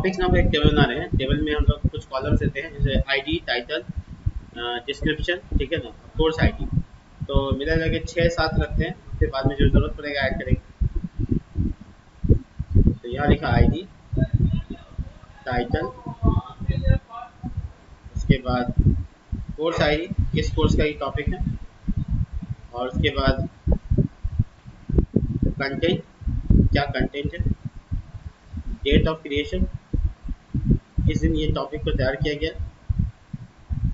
Topics नाम का एक टेबल बना रहे हैं। टेबल में हम लोग कुछ कॉलम्स देते हैं, जैसे आईडी, टाइटल, डिस्क्रिप्शन, ठीक है ना, कोर्स आईडी। तो मिला लगे 6-7 रखते हैं, फिर बाद में जो जरूरत पड़ेगा ऐड करेंगे। तो यहाँ लिखा आईडी, टाइटल, उसके बाद कोर्स आईडी, किस कोर्स का ये टॉपिक है, और उसके बाद कंटेंट, क्या कंटेंट है, डेट ऑफ क्रिएशन, किस दिन ये टॉपिक को तैयार किया गया,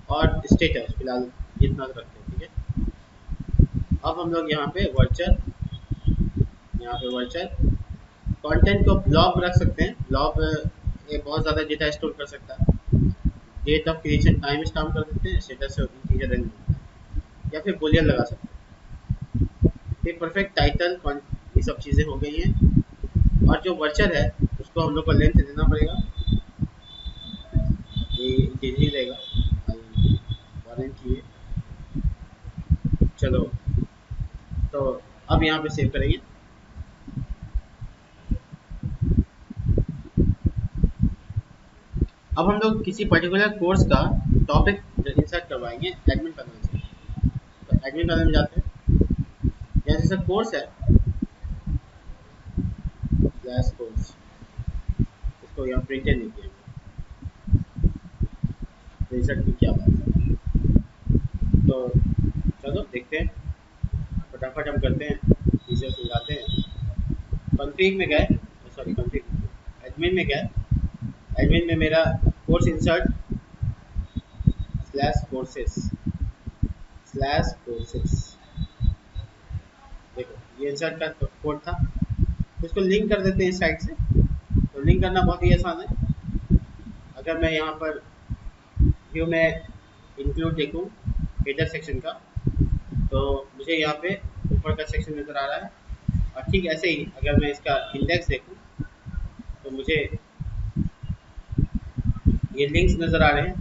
और स्टेटस फिलहाल इतना रखते हैं, ठीक है। अब हम लोग यहाँ पे वर्चर, कंटेंट को ब्लॉग रख सकते हैं। ब्लॉग ये बहुत ज़्यादा डेटा स्टोर कर सकता है। Date of creation time stamp कर देते हैं, स्टेटस से इंटीजर या फिर बोलियन लगा सकते हैं। फिर परफेक्ट टाइटल, ये सब चीज़ें हो गई हैं। और जो वर्चर है उसको हम लोग को लेंथ देना पड़ेगा, ये इंटीजर ही रहेगा, वारंटी है। चलो, तो अब यहाँ पे सेव करेंगे। अब हम लोग किसी पर्टिकुलर कोर्स का टॉपिक इंसर्ट करवाएंगे एडमिन पैनल से। तो एडमिन पैनल में जाते हैं, जैसे कोर्स है क्लास कोर्स, इसको यहाँ प्रिंटेड नहीं किया, तो इंसर्ट की क्या बात है। तो चलो देखते हैं, फटाफट हम करते हैं, चीज़ें सुलझाते हैं। कॉन्फ़िग में गए, सॉरी कॉन्फ़िग, एडमिन में गए। एडमिन में मेरा कोर्स इंसर्ट /कोर्सेस, देखो ये इंसर्ट का कोड था। इसको लिंक कर देते हैं इस साइड से। तो लिंक करना बहुत ही आसान है। अगर मैं यहाँ पर व्यू में इंक्लूड देखूँ हेडर सेक्शन का, तो मुझे यहाँ पे ऊपर का सेक्शन नज़र आ रहा है। और ठीक ऐसे ही अगर मैं इसका इंडेक्स देखूँ तो मुझे ये लिंक्स नज़र आ रहे हैं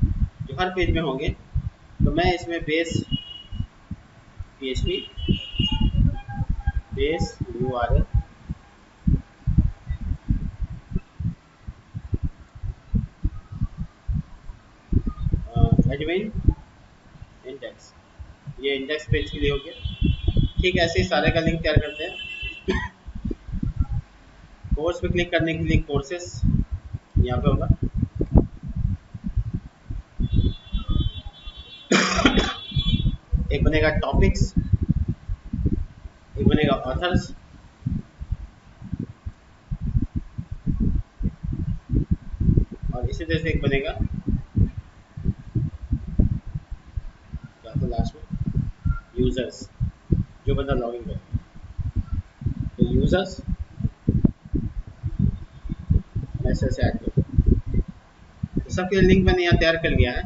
जो हर पेज में होंगे। तो मैं इसमें base PHP, base URL, admin index, ये इंडेक्स पेज के लिए हो गया। ठीक ऐसे ही सारे का लिंक तैयार करते हैं। कोर्स पे क्लिक करने के लिए कोर्सेस यहाँ पे होगा, एक बनेगा टॉपिक्स, एक बनेगा ऑथर्स, और इसी तरह से एक बनेगा तो लास्ट में यूजर्स, जो बंदा लॉगिन करेगा। तो यूजर्स मैसेज से ऐड करो। तो सबके लिंक मैंने यहाँ तैयार कर लिया है।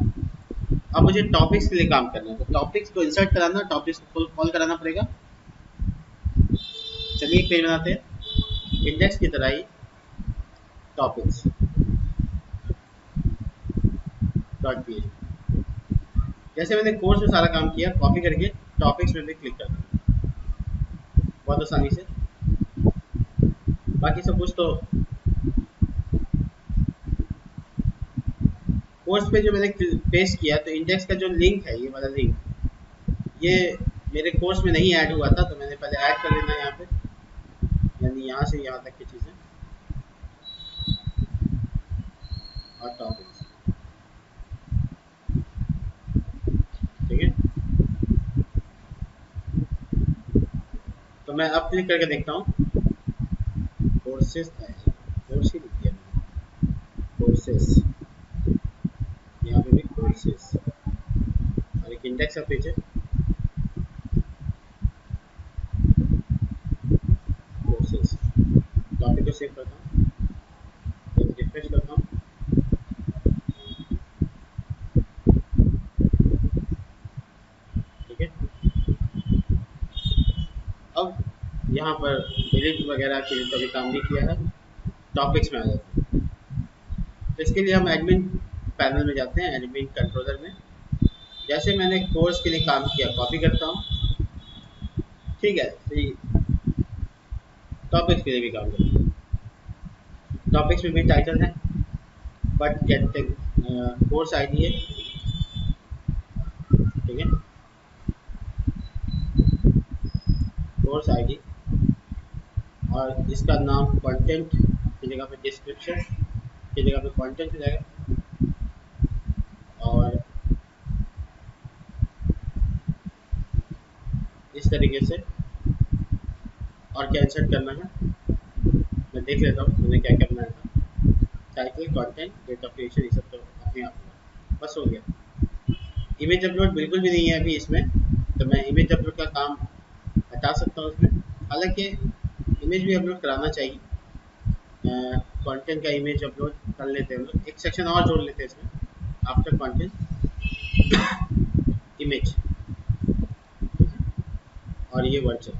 अब मुझे टॉपिक्स के लिए काम करना है। तो टॉपिक्स को इंसर्ट कराना, टॉपिक्स को कॉल कराना पड़ेगा। चलिए एक पेज बनाते हैं इंडेक्स की तरह ही, टॉपिक्स .php। जैसे मैंने कोर्स में सारा काम किया, कॉपी करके टॉपिक्स में भी क्लिक कर दूँ बहुत आसानी से। बाकी सब कुछ तो कोर्स पे जो मैंने पेस्ट किया, तो इंडेक्स का जो लिंक है, ये वाला लिंक, ये मेरे कोर्स में नहीं ऐड हुआ था, तो मैंने पहले ऐड कर लेना है यहाँ पे, यानी यहाँ से यहाँ तक की चीज़ें और टॉपिक्स, ठीक है। तो मैं अब क्लिक करके देखता हूँ, कोर्सेस है, कोर्स ही लिख दिया मैंने, कोर्सेस, यहाँ पे भी कोर्सेस, और एक इंडेक्स का पेज है, कोर्सेस। टॉपिक को सेव करता हूँ, रिफ्रेश करता हूँ, ठीक है। अब यहाँ पर डिलीट वगैरह के लिए कभी काम नहीं किया है, टॉपिक्स में आ जाते हैं। तो इसके लिए हम एडमिन पैनल में जाते हैं, एडमिन कंट्रोलर में। जैसे मैंने कोर्स के लिए काम किया, कॉपी करता हूँ, ठीक है। तो टॉपिक्स के लिए भी काम करता हूँ। टॉपिक्स में भी टाइटल है, बट कोर्स आईडी है, ठीक है, कोर्स आईडी, और इसका नाम कंटेंट की जगह पे डिस्क्रिप्शन की जगह पे कंटेंट हो जाएगा। और इस तरीके से और क्या इंसर्ट करना है मैं देख लेता हूँ मैंने क्या क्या बनाया था। Title, content, date of creation, ये सब तो अपने आप हुआ, बस हो गया। इमेज अपलोड बिल्कुल भी नहीं है अभी इसमें, तो मैं इमेज अपलोड का काम हटा सकता हूँ इसमें। हालांकि इमेज भी अपलोड कराना चाहिए, कंटेंट का इमेज अपलोड कर लेते हैं हम लोग। एक सेक्शन और जोड़ लेते हैं इसमें, आफ्टर कंटेंट इमेज, और ये वर्चुअल,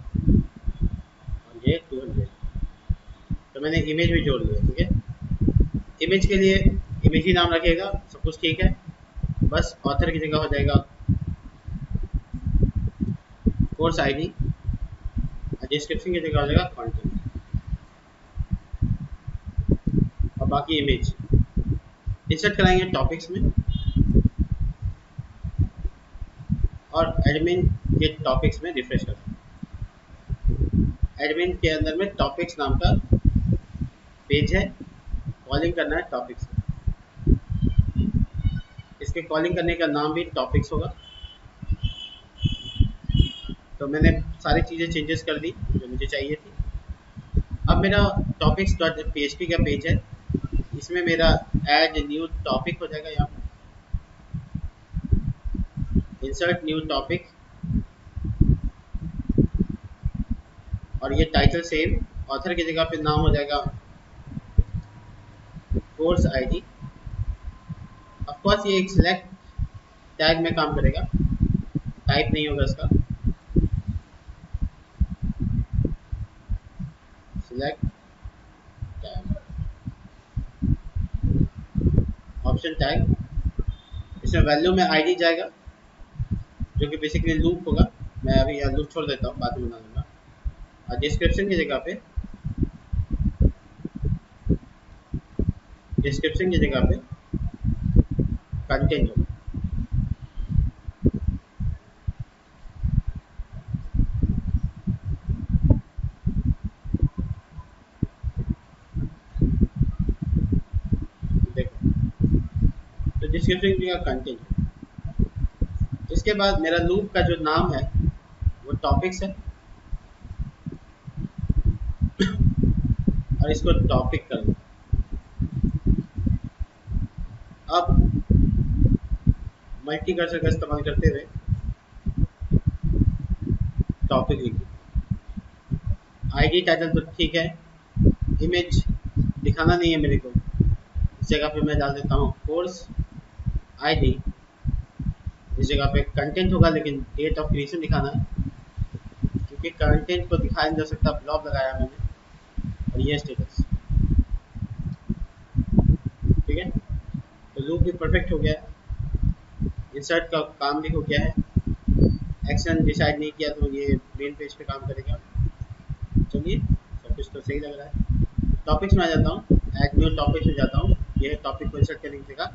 और ये 200, तो मैंने इमेज भी जोड़ लिया, ठीक है। इमेज के लिए इमेज ही नाम रखेगा, सब कुछ ठीक है, बस ऑथर की जगह हो जाएगा कोर्स आईडी, डिस्क्रिप्शन की जगह हो जाएगा कंटेंट, और बाकी इमेज इंसर्ट कराएंगे टॉपिक्स में, और एडमिन के टॉपिक्स में रिफ्रेश करेंगे। एडमिन के अंदर में टॉपिक्स नाम का पेज है, कॉलिंग करना है टॉपिक्स, इसके कॉलिंग करने का नाम भी टॉपिक्स होगा। तो मैंने सारी चीज़ें चेंजेस कर दी जो मुझे चाहिए थी। अब मेरा topics.php का पेज है, इसमें मेरा ऐड न्यू टॉपिक हो जाएगा, यहाँ इंसर्ट न्यू टॉपिक, और ये टाइटल सेम, ऑथर की जगह पे नाम हो जाएगा कोर्स आईडी। ऑफ कोर्स ये एक सिलेक्ट टैग में काम करेगा, टाइप नहीं होगा इसका, सिलेक्ट टैग, ऑप्शन टैग, इसमें वैल्यू में आईडी जाएगा जो कि बेसिकली लूप होगा। मैं अभी यहाँ लूप छोड़ देता हूँ, बाद में बना लूँगा। और डिस्क्रिप्शन की जगह पे कंटेंट होगा। देखो, तो डिस्क्रिप्शन की जगह कंटेंट। इसके बाद मेरा लूप का जो नाम है वो टॉपिक्स है, और इसको टॉपिक कर दो। अब मल्टी कर्सर का इस्तेमाल करते हुए टॉपिक लिखिए। आईडी टाइटल तो ठीक है, इमेज दिखाना नहीं है मेरे को, इस जगह पे मैं डाल देता हूँ कोर्स आईडी, इस जगह पे कंटेंट होगा लेकिन डेट ऑफ क्रिएशन दिखाना है, क्योंकि कंटेंट को दिखाया नहीं जा सकता, ब्लॉक लगाया मैंने, और ये स्टेटस, ठीक है। तो लूप भी परफेक्ट हो गया है, इंसर्ट का काम भी हो गया है, एक्शन डिसाइड नहीं किया तो ये मेन पेज पे काम करेगा। चलिए, सब कुछ तो सही लग रहा है। टॉपिक्स में आ जाता हूँ, ऐड न्यू टॉपिक्स में जाता हूँ, ये है टॉपिक को इंसर्ट करने की जगह,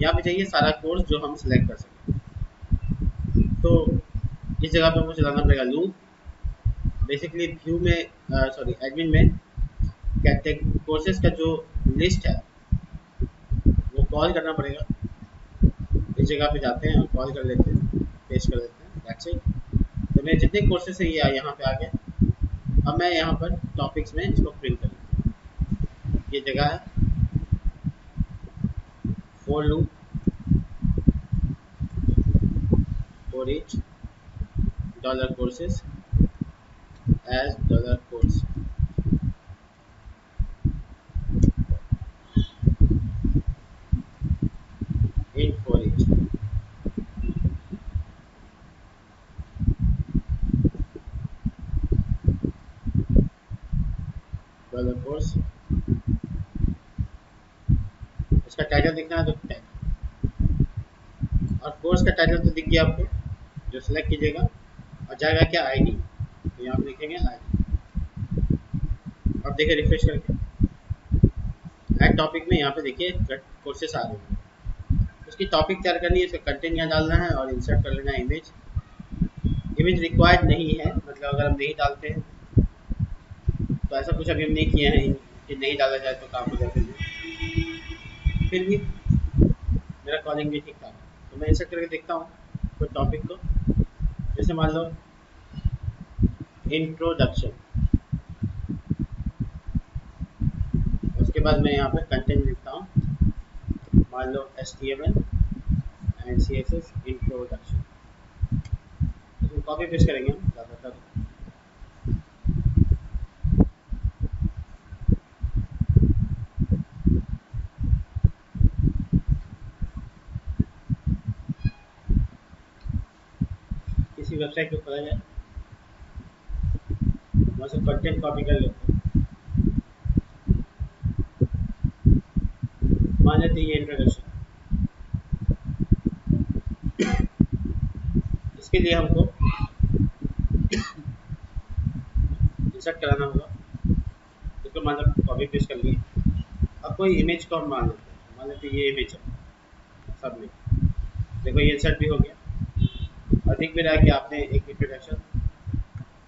यहाँ पे चाहिए सारा कोर्स जो हम सिलेक्ट कर सकें। तो इस जगह पे मुझे लाना पड़ेगा लूप, बेसिकली व्यू में सॉरी एडमिन में कोर्सेज का जो लिस्ट है वो कॉल करना पड़ेगा। इस जगह पे जाते हैं और कॉल कर लेते हैं, पेस्ट कर देते हैं, दैट्स इट। तो मेरे जितने कोर्सेज है ये यहाँ पे आ गए। अब मैं यहाँ पर टॉपिक्स में इसको प्रिंट कर लेता हूँ। ये जगह है for loop for each dollar courses as dollar course, in for each, dollar course. इसका टाइटल दिखना है तो टैग, और कोर्स का टाइटल तो दिख गया आपको, जो सिलेक्ट कीजिएगा, और जाएगा क्या आईडी, तो यहाँ पे लिखेंगे आईडी। अब देखिए रिफ्रेश करके ऐड टॉपिक में यहाँ पे देखिए कोर्सेस आ रहे हैं। उसकी टॉपिक तैयार करनी है, इसका कंटेंट यहाँ डालना है और इंसर्ट कर लेना है इमेज। इमेज रिक्वायर्ड नहीं है, मतलब अगर हम नहीं डालते हैं तो ऐसा कुछ अभी हम नहीं किए हैं कि नहीं डाला जाए तो काम हो जाए। फिर भी मेरा कॉलिंग भी ठीक ठाक है, तो मैं इंसर्ट करके देखता हूँ कोई टॉपिक को। जैसे मान लो इंट्रोडक्शन, उसके बाद मैं यहाँ पे कंटेंट लिखता हूँ, मान लो HTML एंड CSS इंट्रोडक्शन। इसको कॉपी पेस्ट करेंगे हम ज़्यादातर। किसी वेबसाइट को खोला जाए, वहाँ से कंटेंट कॉपी कर लेते हैं। मान लेते हैं ये इंट्रोडक्शन, इसके लिए हमको इंसर्ट कराना होगा। इसको मान लो कॉपी पेस्ट कर लिए। अब कोई इमेज को हम मान लेते हैं ये इमेज है सब में। देखो ये इंसर्ट भी हो गया और दिख भी रहा है कि आपने एक इंट्रोडक्शन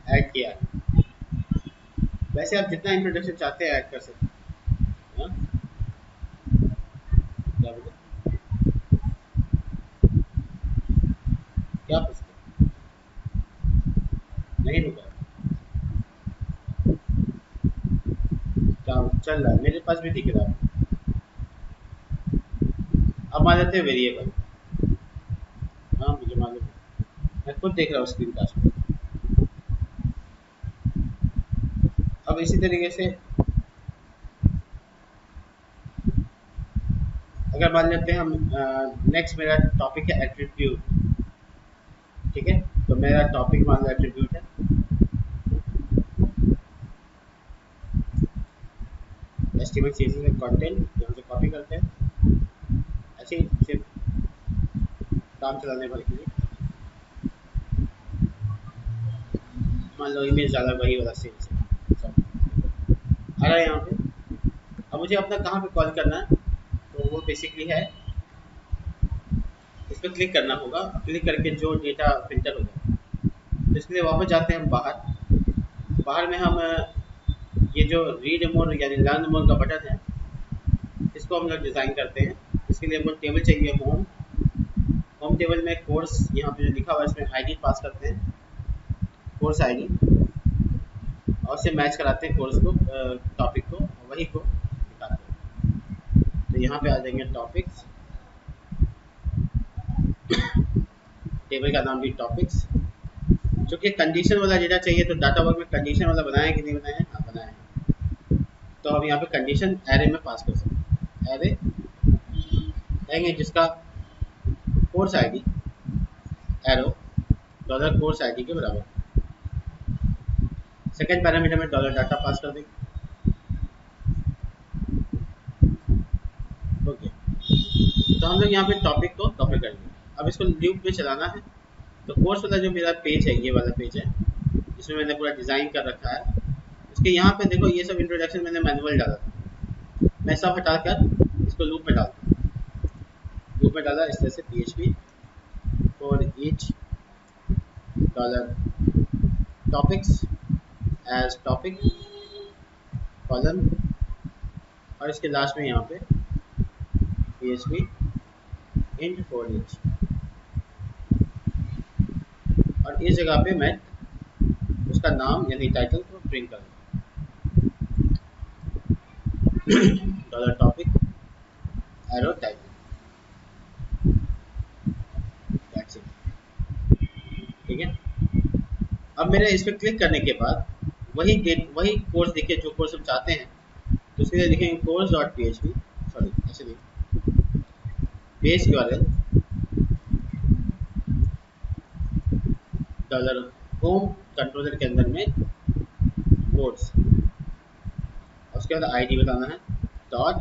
ऐड किया है। वैसे आप जितना इंट्रोडक्शन चाहते हैं ऐड कर सकते हैं। क्या बोले, क्या पूछते नहीं रुका, क्या चल रहा है, मेरे पास भी दिख रहा है। अब मान लेते हैं वेरिएबल। हाँ मुझे मालूम है, मैं खुद देख रहा हूँ स्क्रीन कास्ट में। अब इसी तरीके से अगर मान लेते हैं हम नेक्स्ट मेरा टॉपिक है एट्रीब्यूट, ठीक है, तो मेरा टॉपिक मान लो एट्रीब्यूट है। HTML CSS में कंटेंट यहाँ से कॉपी करते हैं, ऐसे ही सिर्फ काम चलाने भर के लिए। मान लो इमेज डाला वही वाला सेम सब आ रहा है यहाँ पे। अब मुझे अपना कहाँ पे कॉल करना है, तो वो बेसिकली है इस पर क्लिक करना होगा। क्लिक करके जो डेटा फिल्टर हो जाए, तो इसके लिए वापस जाते हैं हम बाहर में हम ये जो रीड मोर यानी लर्न मोर का बटन है, इसको हम लोग डिज़ाइन करते हैं। इसके लिए हमको टेबल चाहिए, होम टेबल में कोर्स यहाँ पे जो लिखा हुआ है इसमें आईडी पास करते हैं, कोर्स आईडी, और उससे मैच कराते हैं कोर्स को, टॉपिक को, वही को दिखाते हैं। तो यहाँ पे आ जाएंगे टॉपिक्स, टेबल का नाम भी टॉपिक्स। चूँकि कंडीशन वाला डेटा चाहिए तो डाटा वर्क में कंडीशन वाला बनाया कि नहीं बनाया है, हाँ बनाया है। तो हम यहाँ पे कंडीशन एरे में पास कर सकते हैं। एरे देंगे जिसका course ID arrow dollar course ID के बराबर। सेकंड पैरामीटर में डॉलर डाटा पास कर देंगे। ओके, तो हम लोग यहाँ पे टॉपिक को कॉपी कर लेंगे। अब इसको लूप में चलाना है। तो कोर्स वाला जो मेरा पेज है, ये वाला पेज है जिसमें मैंने पूरा डिज़ाइन कर रखा है, उसके यहाँ पे देखो ये सब इंट्रोडक्शन मैंने मैनुअल डाला था, मैं सब हटाकर इसको लूप में डालता हूँ। लूप में डाला इस तरह से PHP for each dollar topics as topic column, और इसके लास्ट में यहाँ पे PHP इंट फॉर ईच, और इस जगह पे मैं उसका नाम यानी टाइटल को प्रिंट कर dollar topic arrow title, that's it. ठीक है, अब मेरे इस पर क्लिक करने के बाद वही कोर्स देखिए जो कोर्स हम चाहते हैं, तो उसके लिए लिखेंगे कोर्स डॉट PHP, सॉरी ऐसे लिखें base URL dollar home controller के अंदर में कोर्स, उसके बाद आईडी बताना है dot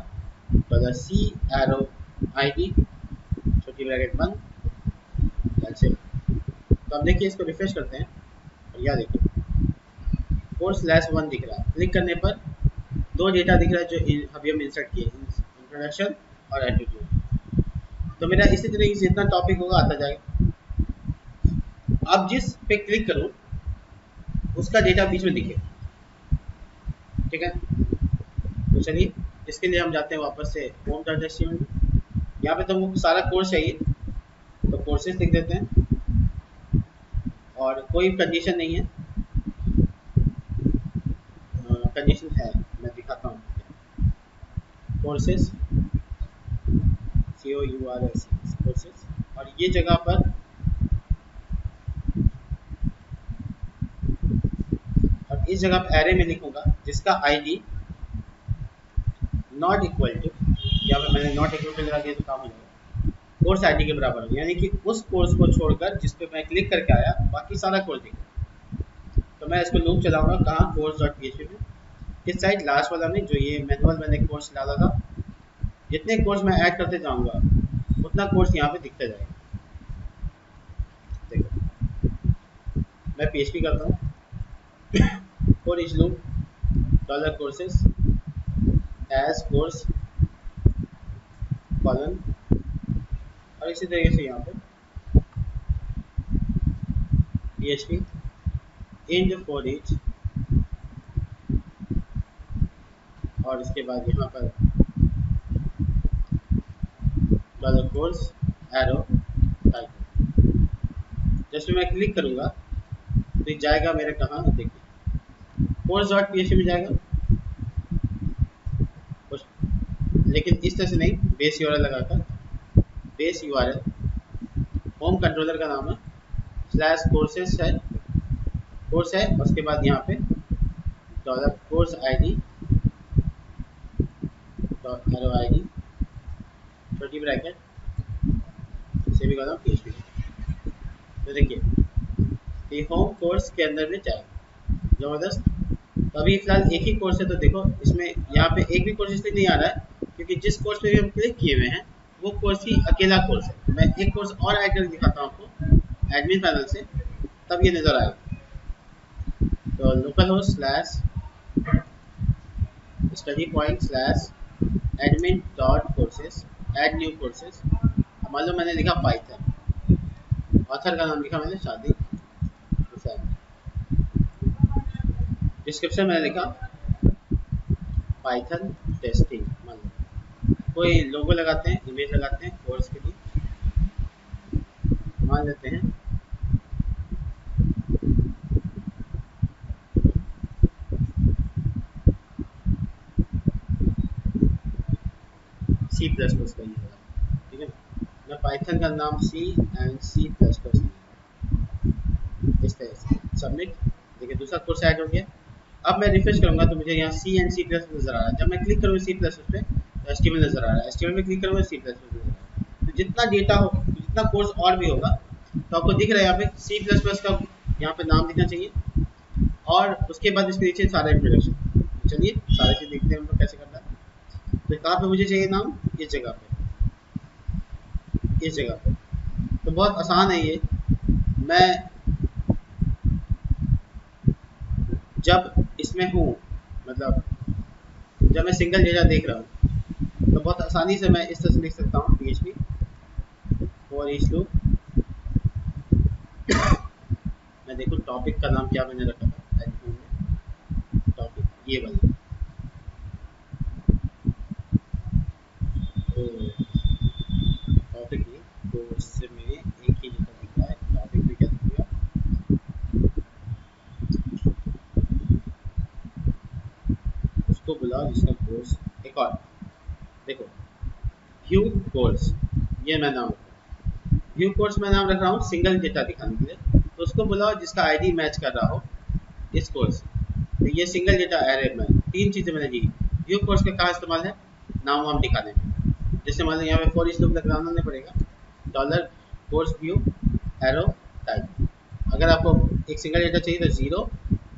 dollar C arrow ID छोटी ब्रैकेट बंद, ऐसे। तो अब देखिए इसको रिफ्रेश करते हैं और यह देखिए कोर्स -1 दिख रहा है। क्लिक करने पर दो डेटा दिख रहा है जो अभी हम इंसर्ट किए, इंट्रोडक्शन और एटीट्यूड। तो मेरा इसी तरीके से जितना टॉपिक होगा आता जाएगा। अब जिस पे क्लिक करूं उसका डेटा बीच में दिखे, ठीक है। तो चलिए इसके लिए हम जाते हैं वापस से home.html में। यहाँ पे तो हमको सारा कोर्स चाहिए, तो कोर्सेज लिख देते हैं और कोई कंडीशन नहीं है, कंडीशन है, मैं दिखाता हूँ। कोर्सेज COURSES कोर्सेज, और ये जगह पर और इस जगह पर एरे में लिखूंगा जिसका आईडी नॉट इक्वल टू, यहाँ पे मैंने नॉट इक्वल टू लगा दिया तो काम हो जाएगा, कोर्स आईडी के बराबर हो, यानी कि उस कोर्स को छोड़कर जिस पे मैं क्लिक करके आया बाकी सारा कोर्स दिखेगा। तो मैं इसको लूप चलाऊंगा कहाँ, course.php में, किस साइड, लास्ट वाला में, जो ये मैनुअल मैंने कोर्स डाला था। जितने कोर्स मैं ऐड करते जाऊंगा उतना कोर्स यहाँ पे दिखता जाएगा। देखो मैं PHP करता हूँ, for each loop $courses as course colon, और इसी तरीके से यहाँ पे PHP int for each, और इसके बाद यहाँ पर $course arrow टाइटल। जस्ट मैं क्लिक करूँगा तो जाएगा मेरे कहाँ, देखिए course.php में जाएगा, लेकिन इस तरह से नहीं, बेस URL लगाकर, बेस URL होम कंट्रोलर का नाम है स्लैश कोर्सेस है, कोर्स है, उसके बाद यहाँ पे $course ID arrow ID छोटी ब्रैकेट से भी करता हूँ PHP। तो देखिए ये होम कोर्स के अंदर में जाएगा, ज़बरदस्त। तो अभी फिलहाल एक ही कोर्स है, तो देखो इसमें यहाँ पे एक भी कोर्स इसलिए नहीं आ रहा है क्योंकि जिस कोर्स पे भी हम क्लिक किए हुए हैं वो कोर्स ही अकेला कोर्स है। मैं एक कोर्स और ऐड करके दिखाता हूँ आपको एडमिन पैनल से, तब ये नज़र आएगा। तो local host slash study point slash admin dot courses add new courses, मान लो मैंने लिखा पाइथन, ऑथर का नाम लिखा मैंने शादी हुसैन, डिस्क्रिप्शन मैंने लिखा पाइथन टेस्टिंग, मान लो कोई लोगो लगाते हैं, इमेज लगाते हैं कोर्स के लिए, मान लेते हैं C++ का ये होगा, ठीक है। मैं पाइथन का नाम C एंड C++ इस तरह से सबमिट। देखिए दूसरा कोर्स ऐड हो गया। अब मैं रिफ्रेश करूंगा तो मुझे यहाँ C एंड C++ नजर आ रहा है। जब मैं क्लिक करूँगा C++ पे तो HTML नजर आ रहा है, HTML में क्लिक करूँगा C++ नजर आ रहा है। तो जितना डेटा हो, जितना कोर्स और भी होगा, तो आपको दिख रहा है यहाँ पे C++ का यहाँ पे नाम दिखना चाहिए, और उसके बाद इसके नीचे सारा इंट्रोडक्शन। चलिए सारे चीज़ देखते हैं हम लोग कैसे करना है। तो कहाँ पे मुझे चाहिए नाम, इस जगह पे, इस जगह पे। तो बहुत आसान है ये। मैं जब इसमें हूँ, मतलब जब मैं सिंगल डेटा देख रहा हूँ तो बहुत आसानी से मैं इस तरह से लिख सकता हूँ PHP फॉर ईच लूप। मैं देखो टॉपिक का नाम क्या मैंने रखा था, टॉपिक ये वाला, तो टॉपिक ही कोर्स में एक ही लिखा दिख रहा है, टॉपिक में क्या दिखेगा, उसको बुलाओ जिसका कोर्स। एक और देखो व्यू कोर्स, ये मैं नाम व्यू कोर्स में नाम रख रहा हूँ सिंगल डेटा दिखाने के लिए। तो उसको बुलाओ जिसका आईडी मैच कर रहा हो इस कोर्स। तो ये सिंगल डेटा एरे में तीन चीज़ें मैंने दी। व्यू कोर्स का कहाँ इस्तेमाल है, नाम वाम दिखाने में। जैसे मान लो यहाँ पे फॉर ईच लूप लगाना पड़ेगा, $course व्यू एरो टाइप। अगर आपको एक सिंगल डेटा चाहिए तो 0,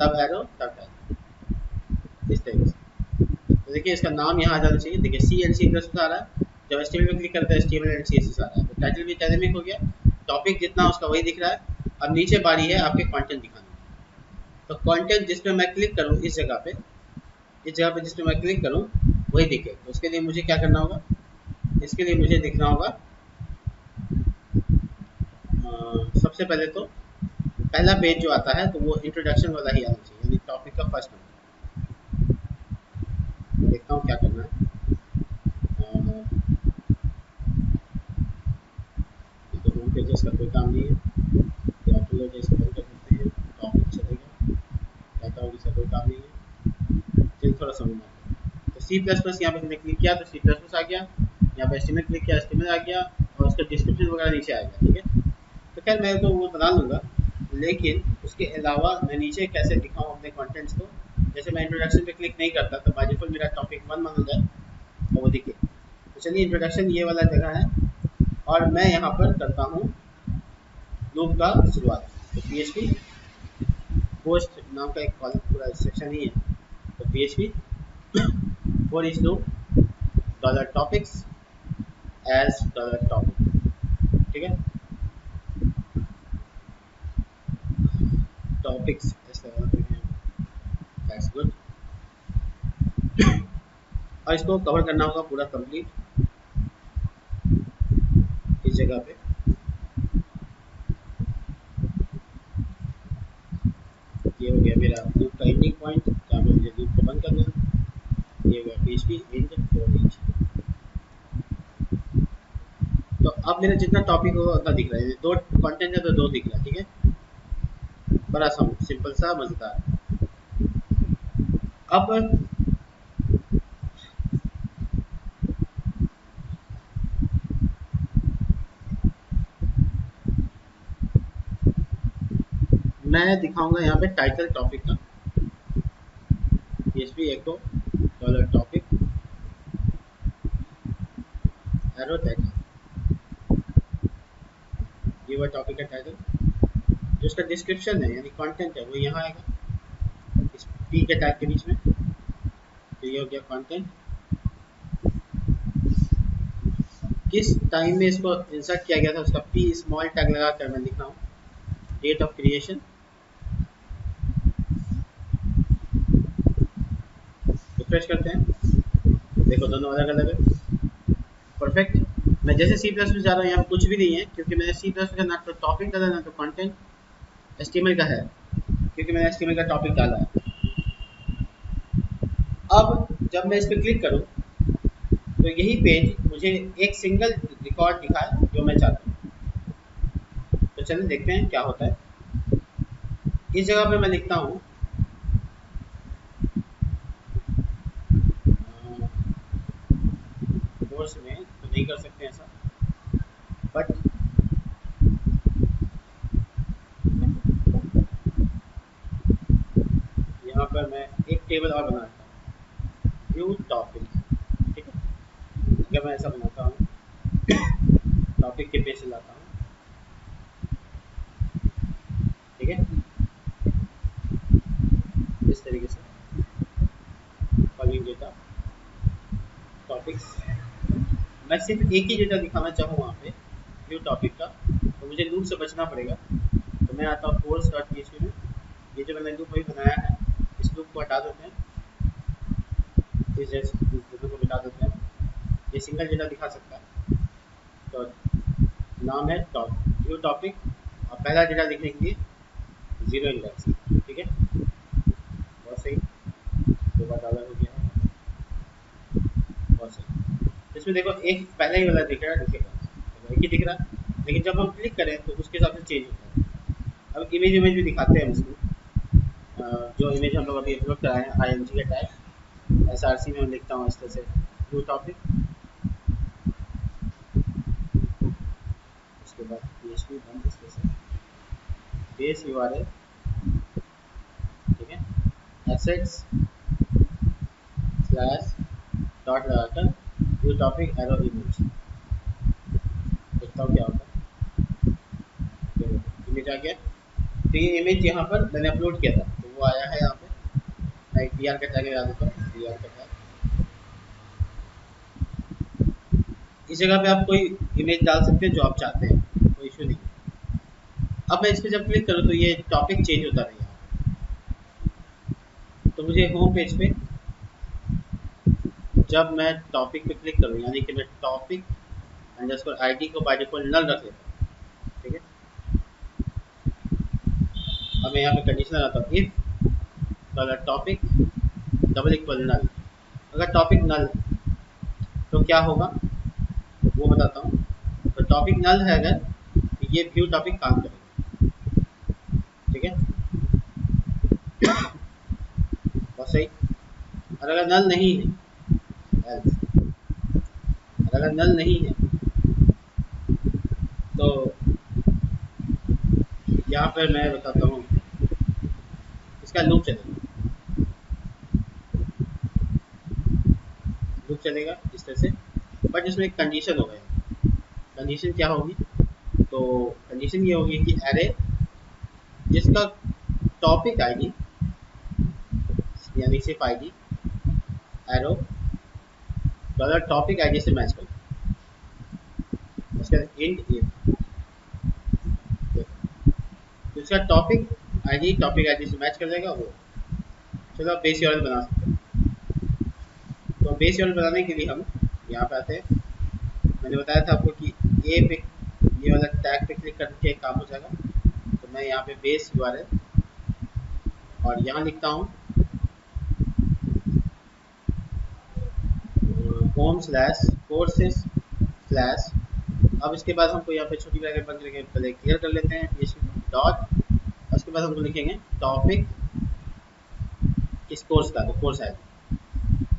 तब एरो, तब टाइप, इस तरीके से। तो देखिए इसका नाम यहाँ आ जाना चाहिए। देखिए C एंड C++ आ रहा है, जब HTML में क्लिक करते हैं HTML एंड CSS आ रहा है। तो टाइटल भी डायनेमिक हो गया, टॉपिक जितना उसका वही दिख रहा है। अब नीचे बारी है आपके कंटेंट दिखाने की। तो कंटेंट जिस पे मैं क्लिक करूँ इस जगह पे इस जगह पे जिसमें मैं क्लिक करूँ वही दिखे। तो उसके लिए मुझे क्या करना होगा, इसके लिए मुझे दिखना होगा सबसे पहले तो पहला पेज जो आता है तो वो इंट्रोडक्शन वाला ही आना चाहिए, यानी टॉपिक का फर्स्ट नंबर। देखता हूँ क्या करना है। तो होम पेजेस का कोई काम नहीं है, कैटलॉग इसको बंद कर देते हैं, टॉपिक चलेगा, कैटलॉग इसका कोई काम नहीं है। चलिए थोड़ा समझना। तो सी प्लस प्लस यहाँ पे मैंने क्लिक किया तो सी प्लस प्लस आ गया, यहाँ पे एस्टिमेट क्लिक किया एस्टिमेट आ गया, और उसका डिस्क्रिप्शन वगैरह नीचे आ गया। ठीक है, तो खैर मैं तो वो बना लूँगा, लेकिन उसके अलावा मैं नीचे कैसे दिखाऊँ अपने कंटेंट्स को। जैसे मैं इंट्रोडक्शन पे क्लिक नहीं करता तो बाय डिफॉल्ट मेरा टॉपिक 1 माना जाए और वो दिखे। तो चलिए इंट्रोडक्शन ये वाला जगह है, और मैं यहाँ पर करता हूँ लूप का शुरुआत। तो PHP पोस्ट नाम का एक पूरा सेक्शन ही है। तो PHP for each loop dollar topics as dollar topic. ठीक है, टॉपिक्स ऐसे दैट्स गुड। और इसको कवर करना होगा पूरा कंप्लीट इस जगह पे। ये हो गया मेरा लूप का एंडिंग पॉइंट जहाँ पे मुझे लूप को बंद करना है। ये हो गया PHP एंड फॉर ईच। तो अब मेरा जितना टॉपिक होगा उतना दिख रहा है, दो कंटेंट है तो दो दिख रहा है। ठीक है, बड़ा सिंपल सा मजेदार। अब मैं दिखाऊंगा यहाँ पे टाइटल टॉपिक का, PHP एको डॉलर टॉपिक एरो टाइटल। ये वो टॉपिक का टाइटल, जो उसका डिस्क्रिप्शन है यानी कंटेंट है वो यहाँ आएगा इस P के टैग के बीच में। तो ये हो गया कंटेंट। किस टाइम में इसको इंसर्ट किया गया था उसका P स्मॉल टैग लगा कर मैं लिख रहा हूँ। डेट ऑफ क्रिएशन, रिफ्रेश करते हैं, देखो दोनों अलग अलग है। परफेक्ट। मैं जैसे सी प्लस में जा रहा हूँ यहाँ कुछ भी नहीं है, क्योंकि मैंने सी प्लस का ना तो टॉपिक डाला ना तो कंटेंट। एचटीएमएल का है क्योंकि मैंने एचटीएमएल का टॉपिक डाला है। अब जब मैं इस पर क्लिक करूँ तो यही पेज मुझे एक सिंगल रिकॉर्ड दिखाए जो मैं चाहता हूँ। तो चलिए देखते हैं क्या होता है। इस जगह पे मैं लिखता हूँ कोर्स में तो नहीं कर सकते ऐसा, बट यहाँ पर मैं एक टेबल और बनाता हूँ, व्यू टॉपिक। ठीक है, अगर मैं ऐसा बनाता हूँ टॉपिक के पेज से लाता हूँ। ठीक है, इस तरीके से फॉलोइंग डेटा टॉपिक्स। मैं सिर्फ एक ही डेटा दिखाना चाहूँ वहाँ पे व्यू टॉपिक का, तो मुझे लूप से बचना पड़ेगा। तो मैं आता हूँ कोर्स डॉट PHP में, ये जो मैंने लूप अभी बनाया है इस लूप को हटा देते हैं, इस दोनों को मिटा देते हैं। ये सिंगल डेटा दिखा सकता है। तो नाम है टॉप व्यू टॉपिक, और पहला डेटा दिखने के लिए 0 इंडेक्स। ठीक है, बहुत सही, दो बार डॉलर हो गया है, बहुत सही। इसमें देखो एक पहले ही वाला दिख रहा है, दिखेगा तो एक ही दिख रहा है, लेकिन जब हम क्लिक करें तो उसके हिसाब से चेंज होता है। अब इमेज भी दिखाते हैं इसमें। जो इमेज हम लोग अभी अपलोड कराए हैं IMG का टैग SRC में मैं लिखता हूँ इस तरह से व्यू टॉपिक, उसके बाद PHP बंद इस तरह से बेस URL। ठीक है, एसेट्स स्लैश डॉट लगाकर व्यू टॉपिक एरो इमेज, देखता हूँ क्या होता है। इमेज आ गया, तो ये इमेज यहाँ पर मैंने अपलोड किया था तो वो आया है यहाँ पे। मैं एक DR का टैग लगा देता हूँ, DR का टैग। इस जगह पे आप कोई इमेज डाल सकते हैं जो आप चाहते हैं, कोई इशू नहीं। अब मैं इस पर जब क्लिक करूँ तो ये टॉपिक चेंज होता रहेगा। तो मुझे होम पेज पे जब मैं टॉपिक पे क्लिक करूँ, यानी कि मैं टॉपिक अंडरस्कोर आईडी को बाय डिफॉल्ट नल रख लेता हूँ, ठीक है। अब मैं यहाँ पे कंडीशन लगाता हूँ, इफ टॉपिक डबल इक्वल नल। अगर टॉपिक नल तो क्या होगा वो बताता हूँ। तो टॉपिक नल है अगर, ये व्यू टॉपिक काम करेगा, ठीक है, बहुत सही। और अगर नल नहीं है, अगर नल नहीं है तो यहाँ पर मैं बताता हूँ, इसका लूप चलेगा, लूप चलेगा इस तरह से, बट इसमें एक कंडीशन होगा। कंडीशन क्या होगी? तो कंडीशन ये होगी कि एरे जिसका टॉपिक आईडी यानी सिर्फ ID arrow dollar topic ID से मैच कर, उसका इंट इफ, उसका टॉपिक आईडी से मैच कर जाएगा वो। चलो आप बेस यूआरएल बना सकते हैं। तो बेस यूआरएल बनाने के लिए हम यहाँ पे आते हैं। मैंने बताया था आपको कि ए पे ये वाला टैग पे क्लिक करके काम हो जाएगा। तो मैं यहाँ पे बेस यूआरएल और यहाँ लिखता हूँ home/courses/। अब इसके बाद हमको यहाँ पे छोटी ब्रैकेट बंद करके पहले क्लियर कर लेते हैं ये डॉट। उसके बाद हमको लिखेंगे टॉपिक किस कोर्स का, तो कोर्स आएगा।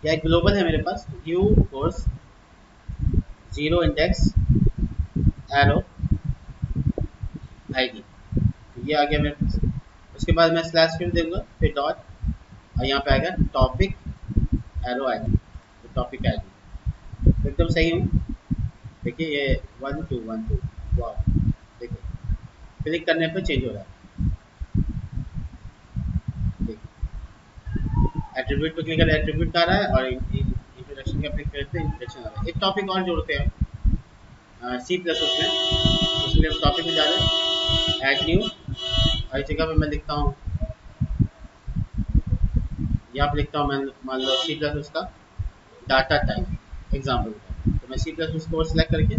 या एक ग्लोबल है मेरे पास, view course 0 index arrow ID, ये आ गया मेरे पास। उसके बाद मैं स्लैश फिर दूंगा, फिर डॉट, और यहाँ पे आएगा टॉपिक एरो आईडी, तो टॉपिक आईडी एकदम सही हूँ। देखिए ये 1 2 1 2, वाह, देखिए क्लिक करने पर चेंज हो रहा है। एट्रीब्यूट पे क्लिक करें, एट्रीब्यूट आ रहा है, और इंट्रोडक्शन का क्लिक करते हैं, इंट्रोडक्शन आ रहा है। एक टॉपिक और जोड़ते हैं सी प्लस उसमें हम टॉपिक में जा रहे हैं, ऐड न्यू, और इस जगह पे मैं लिखता हूँ, यहाँ पे लिखता हूँ मैं, मान लो सी प्लस उसका डाटा टाइप एग्जाम्पल का। तो मैं सी प्लस उस कोर्स सेलेक्ट करके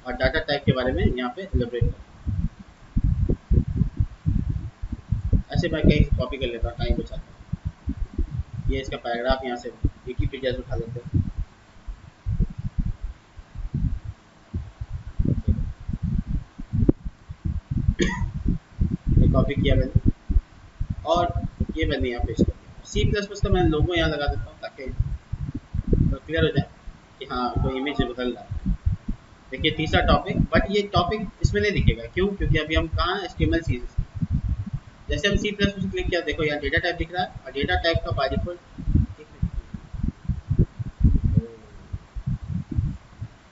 और डाटा टाइप के बारे में यहाँ पे एलिब्रेट करता हूँ। ऐसे मैं कहीं कॉपी कर लेता हूँ, टाइम बचाता हूँ। ये इसका पैराग्राफ यहाँ से विकिपीडिया से उठा लेते हैं। ये कॉपी किया मैंने और ये मैंने यहाँ पेस्ट कर दिया। सी प्लस प्लस का मैं लोगो यहाँ लगा देता हूँ ताकि तो क्लियर हो जाए कि हाँ कोई इमेज बदल रहा है। देखिए तीसरा टॉपिक, बट ये टॉपिक इसमें नहीं दिखेगा, क्यों? क्योंकि अभी हम कहाँ HTML CSS। जैसे हम सी प्लस प्लस क्लिक किया, देखो यहाँ डेटा टाइप दिख रहा है, और डेटा टाइप का by default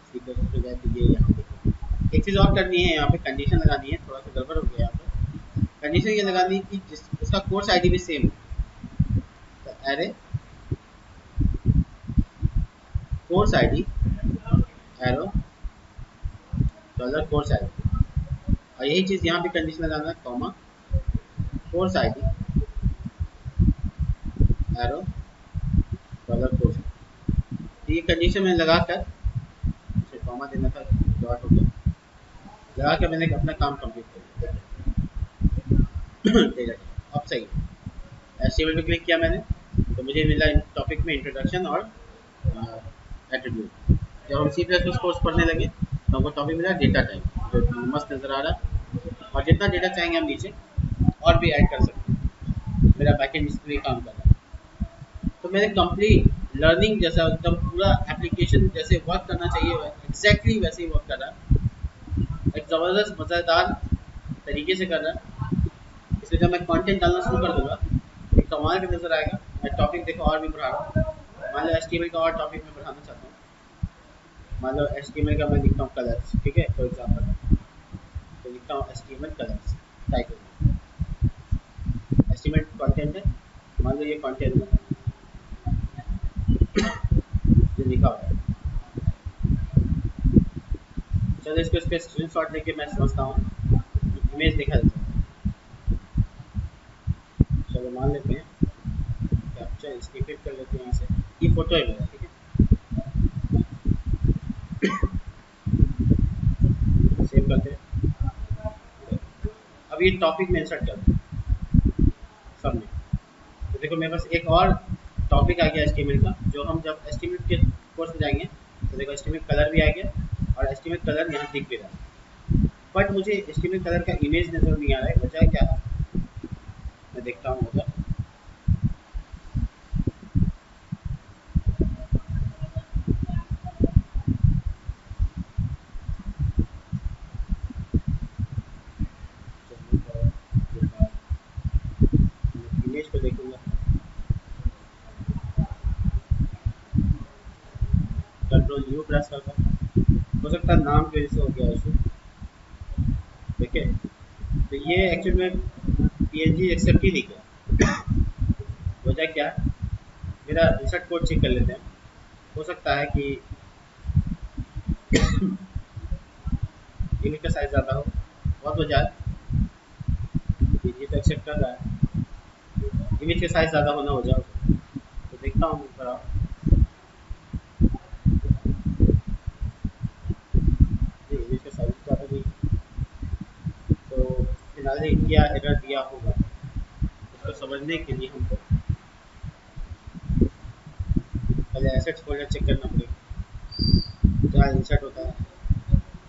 C plus plus गया तो ये यहाँ देखो। एक चीज़ और करनी है, यहाँ पे कंडीशन लगानी है, थोड़ा सा गड़बड़ हो गया यहाँ पे। कंडीशन ये लगानी है कि उसका कोर्स आईडी भी सेम है। तो array course ID arrow dollar course ID, और यही चीज़ यहाँ पे कंडीशन लगाना है, comma course ID arrow dollar course. तो ये कंडीशन में लगाकर कॉमा देना था, डॉट हो गया, लगा के मैंने अपना काम कंप्लीट कर दिया। अब सही है। HTML पे क्लिक किया मैंने, तो मुझे मिला टॉपिक में इंट्रोडक्शन और एट्रीब्यूट। जब हम सी प्लस कोर्स पढ़ने लगे तो हमको टॉपिक मिला डेटा टाइप, जो मस्त नज़र आ रहा है, और जितना डेटा चाहेंगे हम नीचे और भी ऐड कर सकते हैं। मेरा बैकएंड इस पर काम कर रहा है। तो मैंने कंप्लीट लर्निंग जैसा एकदम पूरा एप्लीकेशन जैसे वर्क करना चाहिए एग्जैक्टली वैसे ही वर्क कर रहा है, एक ज़बरदस्त मज़ेदार तरीके से कर रहा है। इसलिए जब मैं कंटेंट डालना शुरू कर दूंगा एक कमाल का नज़र आएगा। मैं टॉपिक देखो और भी बढ़ा रहा हूँ, मान लो HTML का और टॉपिक में बढ़ाना चाहता हूँ। मान लो HTML का मैं लिखता हूँ कलर्स, ठीक है, फॉर एग्जाम्पल तो लिखता हूँ HTML colours title. HTML content है, मान लो ये कंटेंट है जो लिखा हुआ है। चलो इसको इस पर स्क्रीनशॉट लेके मैं समझता हूँ, इमेज दिखा देता हूँ। चलो मान लेते हैं कैप्चर, इसकी क्लिक कर लेते हैं यहाँ से, ये फोटो है मेरा, ठीक है। सेव करते हैं। अब ये टॉपिक में इंसर्ट करते हैं सब में। तो देखो मेरे पास एक और टॉपिक आ गया एचटीएमएल का, जो हम जब एचटीएमएल के कोर्स में जाएंगे तो देखो एचटीएमएल कलर भी आ गया और एचटीएमएल कलर यहाँ दिख भी रहा है। बट मुझे एचटीएमएल कलर का इमेज नज़र नहीं आ रहा है, वजह क्या है मैं देखता हूँ वजह। इमेज को देखूंगा, कंट्रोल यू प्रेस करता, हो सकता है नाम की वजह से हो गया इशू। देखिए तो ये एक्चुअली में पीएनजी एक्सेप्ट ही नहीं किया, वजह क्या है। मेरा इंसर्ट कोड चेक कर लेते हैं, हो सकता है कि इमेज का साइज ज़्यादा हो, बहुत वजह है। ये तो एक्सेप्ट कर रहा है, इमेज का साइज ज़्यादा होना वजह हो, तो देखता हूँ ऊपर। इमेज का साइज ज़्यादा नहीं, तो फिलहाल क्या एरर दिया होगा उसको समझने के लिए हमको पहले एसेट्स फोल्डर चेक करना पड़ेगा, जहाँ इंसर्ट होता है।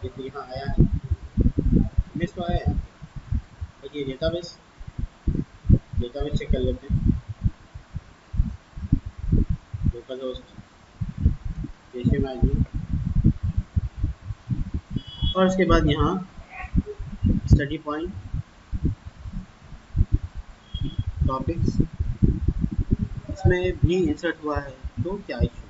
ये तो यहाँ आया है, इमेज तो आया है। और ये डेटाबेस चेक कर लेते हैं, लोकल होस्ट जैसे मैजिक, और उसके बाद यहाँ स्टडी पॉइंट टॉपिक्स, इसमें भी इंसर्ट हुआ है, तो क्या इशू।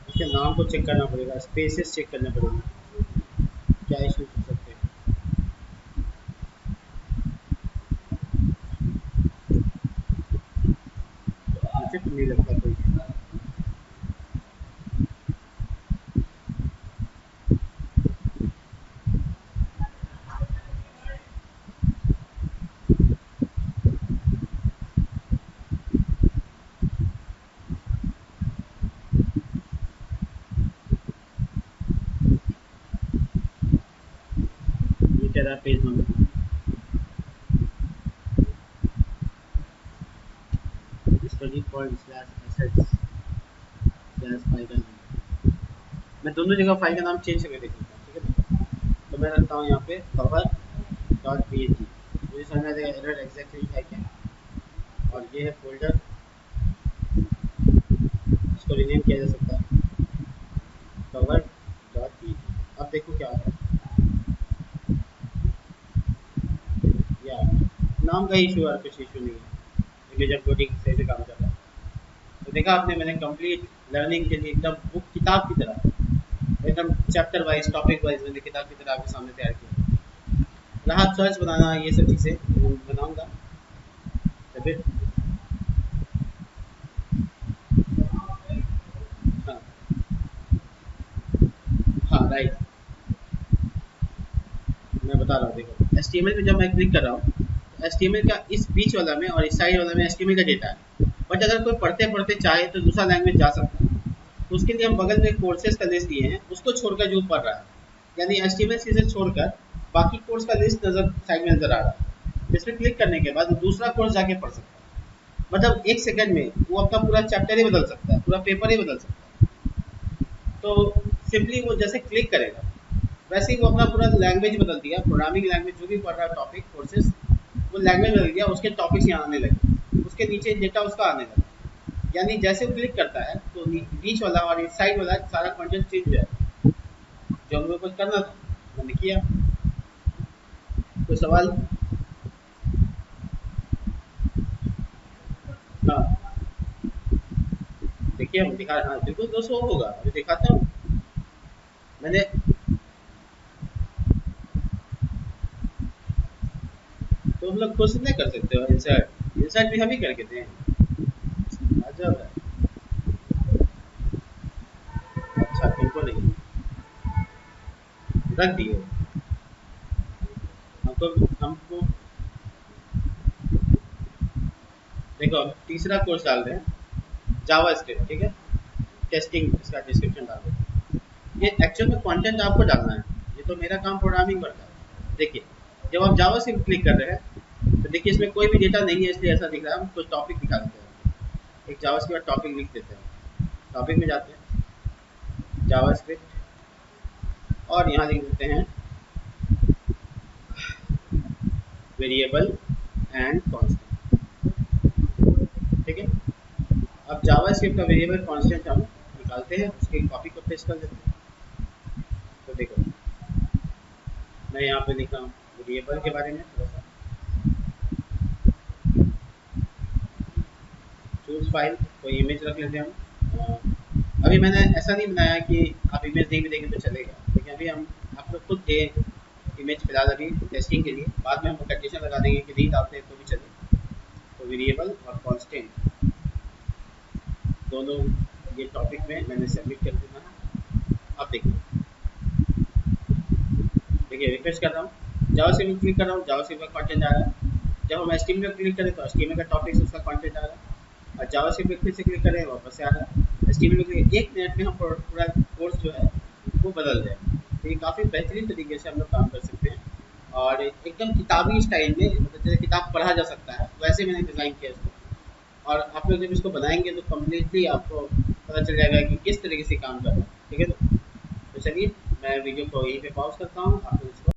इसके नाम को चेक करना पड़ेगा, स्पेसेस चेक करना पड़ेगा, क्या इशू हो सकते हैं। मुझे तो नहीं लगता कोई। ये कह रहा है page number, study point slash assets slash file का नाम, मैं दोनों जगह फाइल का नाम चेंज करके देख लेता हूँ, ठीक है ना। तो मैं रखता हूँ यहाँ पे cover dot P H G, मुझे समझ में आ जाएगा एरर एग्जैक्टली है क्या। और ये है फोल्डर, इसको रीनेम किया जा सकता है cover dot P H G. अब देखो क्या होता है, या नाम का इशू है, कुछ इशू नहीं है, इमेज अपलोडिंग सही से काम कर रहा है। तो देखा आपने, मैंने कंप्लीट लर्निंग के लिए एकदम बुक किताब की तरह, एकदम चैप्टर वाइज टॉपिक वाइज मैंने किताब की तरह आपके सामने तैयार किया। रहा सर्च बनाना, ये सब चीज़ें बनाऊंगा तभी। हाँ हाँ राइट, मैं बता रहा हूँ। देखो HTML में जब मैं क्लिक कर रहा हूँ तो HTML का इस बीच वाला में और इस साइड वाला में HTML का डेटा है, बट अगर कोई पढ़ते पढ़ते चाहे तो दूसरा लैंग्वेज जा सकता है, तो उसके लिए हम बगल में कोर्सेज का लिस्ट दिए हैं, उसको छोड़कर जो पढ़ रहा है, यानी HTML से छोड़कर बाकी कोर्स का लिस्ट नजर साइड में नजर आ रहा है, जिस पर क्लिक करने के बाद दूसरा कोर्स जाके पढ़ सकता है। मतलब एक सेकंड में वो अपना पूरा चैप्टर ही बदल सकता है, पूरा पेपर ही बदल सकता है। तो सिंपली वो जैसे क्लिक करेगा वैसे ही वो अपना पूरा लैंग्वेज बदल दिया, प्रोग्रामिंग लैंग्वेज जो भी पढ़ रहा है टॉपिक कोर्सेज, वो लैंग्वेज बदल दिया, उसके टॉपिक्स यहाँ आने लगे, उसके नीचे डेटा उसका आने लगा। यानी जैसे वो क्लिक करता है तो बीच वाला और इस साइड वाला सारा कंटेंट चेंज हो जाएगा। जो हम लोग को करना था मैंने किया। कोई सवाल? हाँ देखिए हम दिखा, हाँ बिल्कुल दोस्तों होगा, अभी दिखाता हूँ मैंने। तो हम लोग खुद से नहीं कर सकते हो इंसर्ट, इंसर्ट भी हम ही करके दें, अजब है। अच्छा इनको नहीं रख दिए, हमको हमको देखो अब तीसरा कोर्स डाल रहे हैं जावास्क्रिप्ट, ठीक है, टेस्टिंग इसका डिस्क्रिप्शन डाल रहे हैं। ये एक्चुअल में कंटेंट आपको डालना है, ये तो मेरा काम प्रोग्रामिंग करता है। देखिए जब आप जावास्क्रिप्ट क्लिक कर रहे हैं तो देखिए इसमें कोई भी डेटा नहीं है, इसलिए ऐसा दिख रहा है। हम कुछ टॉपिक दिखा देते हैं, एक जावास्क्रिप्ट टॉपिक लिख देते हैं, टॉपिक में जाते हैं जावास्क्रिप्ट और यहाँ लिख देते हैं वेरिएबल एंड कांस्टेंट, ठीक है। अब जावास्क्रिप्ट का वेरिएबल कांस्टेंट हम निकालते हैं, उसकी कॉपी को पेस्ट कर देते हैं। तो देखो मैं यहाँ पे लिख रहा हूँ वेरिएबल के बारे में थोड़ा सा, चूज फाइल, कोई इमेज रख लेते हैं हम। अभी मैंने ऐसा नहीं बनाया कि आप इमेज नहीं भी देंगे तो चलेगा, लेकिन अभी हम आप लोग खुद दे इमेज फिलहाल अभी टेस्टिंग के लिए, बाद में हम कंडीशन लगा देंगे कि नहीं डालते हैं तो भी चलेगा। तो वेरिएबल और कांस्टेंट दोनों ये टॉपिक में मैंने सबमिट कर देना है। अब देखिए रिफ्रेश कर रहा हूँ, जावास्क्रिप्ट में क्लिक कर रहा हूँ, जावास्क्रिप्ट का कंटेंट आ रहा है। जब हम एचटीएमएल में क्लिक करें तो एचटीएमएल का टॉपिक से उसका कंटेंट आ रहा है, और जावास्क्रिप्ट में फिर से क्लिक करें वापस से आ रहा है। एचटीएमएल में क्लिक, 1 मिनट में हम पूरा कोर्स जो है वो बदल जाए। तो ये काफ़ी बेहतरीन तरीके से हम लोग काम कर सकते हैं, और एकदम किताबी स्टाइल में, मतलब जैसे किताब पढ़ा जा सकता है वैसे मैंने डिज़ाइन किया इसको। और आप लोग जब इसको बनाएंगे तो कम्प्लीटली आपको पता चल जाएगा कि किस तरीके से काम कर रहा है, ठीक है। तो चलिए मैं वीडियो को यहीं पे पॉज करता हूँ, आप लोग इसको